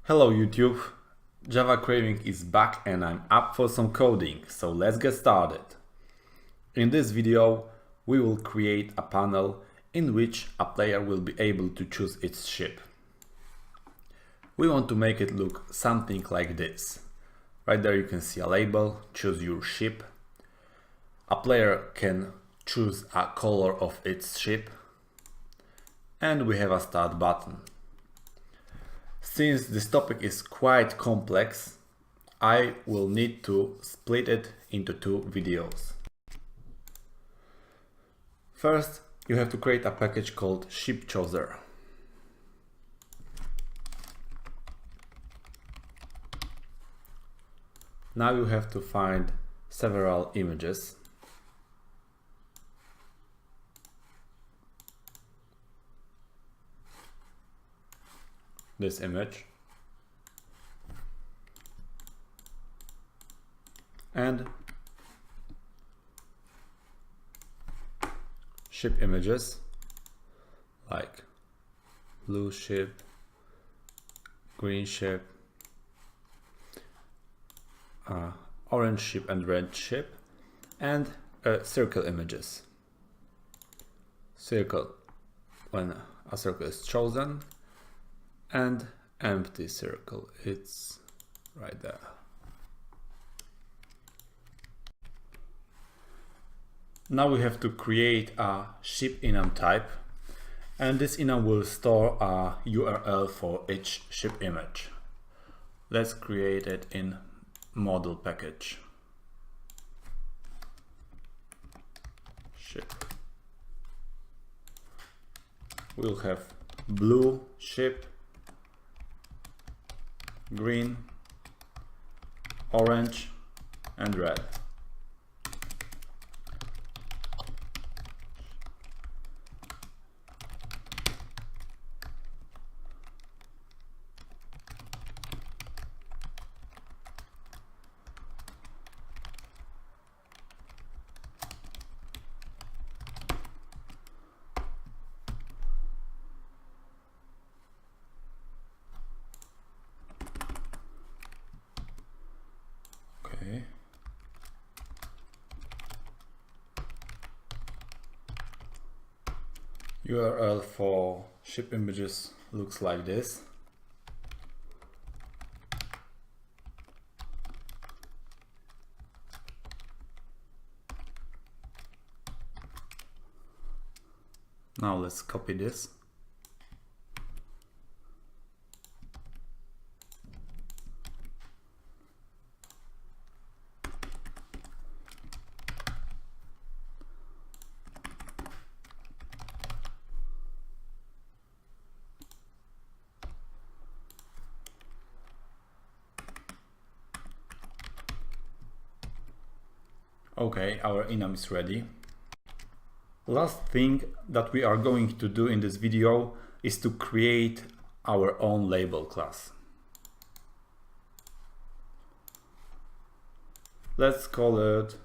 Hello YouTube, Java Craving is back and I'm up for some coding, so let's get started. In this video we will create a panel in which a player will be able to choose its ship. We want to make it look something like this. Right there you can see a label, choose your ship. A player can choose a color of its ship and we have a start button. Since this topic is quite complex, I will need to split it into two videos. First, you have to create a package called Ship Chooser. Now you have to find several images. This image and ship images like blue ship, green ship, orange ship and red ship, and circle images. Circle when a circle is chosen, and empty circle, it's right there. Now we have to create a ship enum type, and this enum will store a URL for each ship image. Let's create it in model package. Ship. We'll have blue ship, green, orange, and red. URL for ship images looks like this. Now let's copy this. Okay, our enum is ready. Last thing that we are going to do in this video is to create our own label class. Let's call it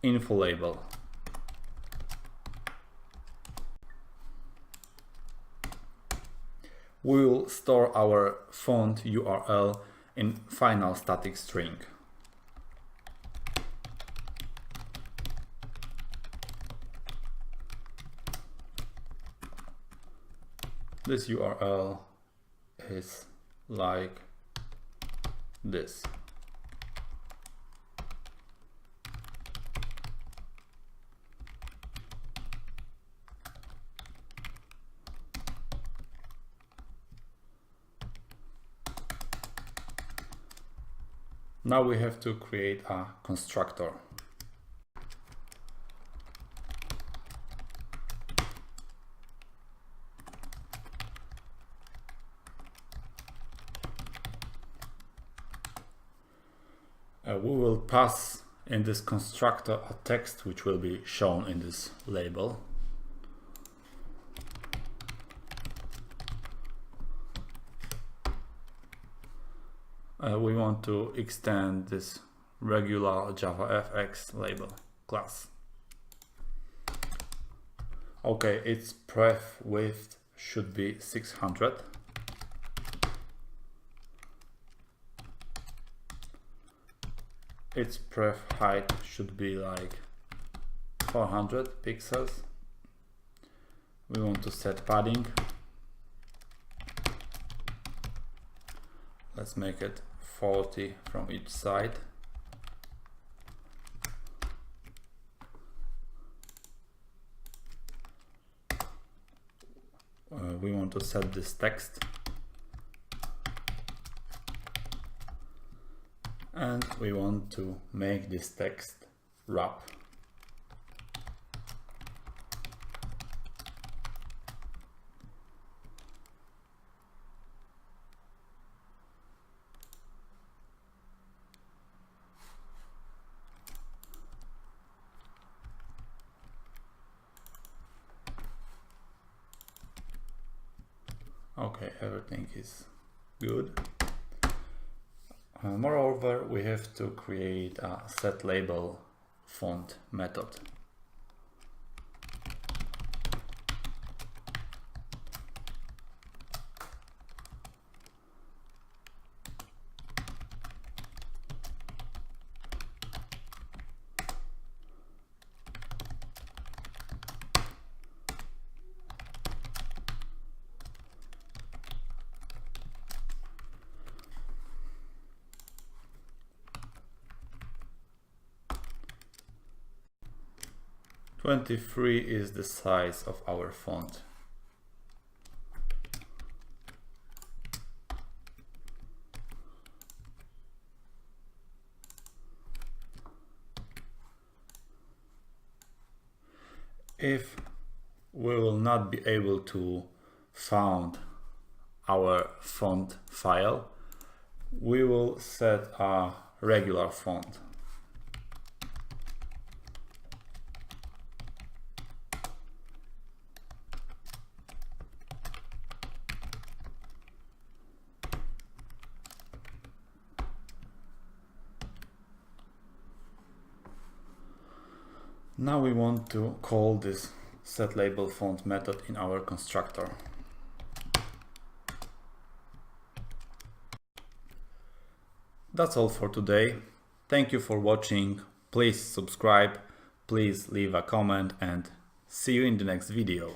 info label. We will store our font URL in final static string. This URL is like this. Now we have to create a constructor. We will pass in this constructor a text which will be shown in this label. We want to extend this regular JavaFX label class. Okay, its pref width should be 600. its pref height should be like 400 pixels. We want to set padding. Let's make it 40 from each side. We want to set this text, and we want to make this text wrap. Okay, everything is good. Moreover, we have to create a setLabel font method. "23" is the size of our font. If we will not be able to find our font file, we will set a regular font. Now we want to call this setLabel font method in our constructor. That's all for today. Thank you for watching. Please subscribe, please leave a comment, and see you in the next video.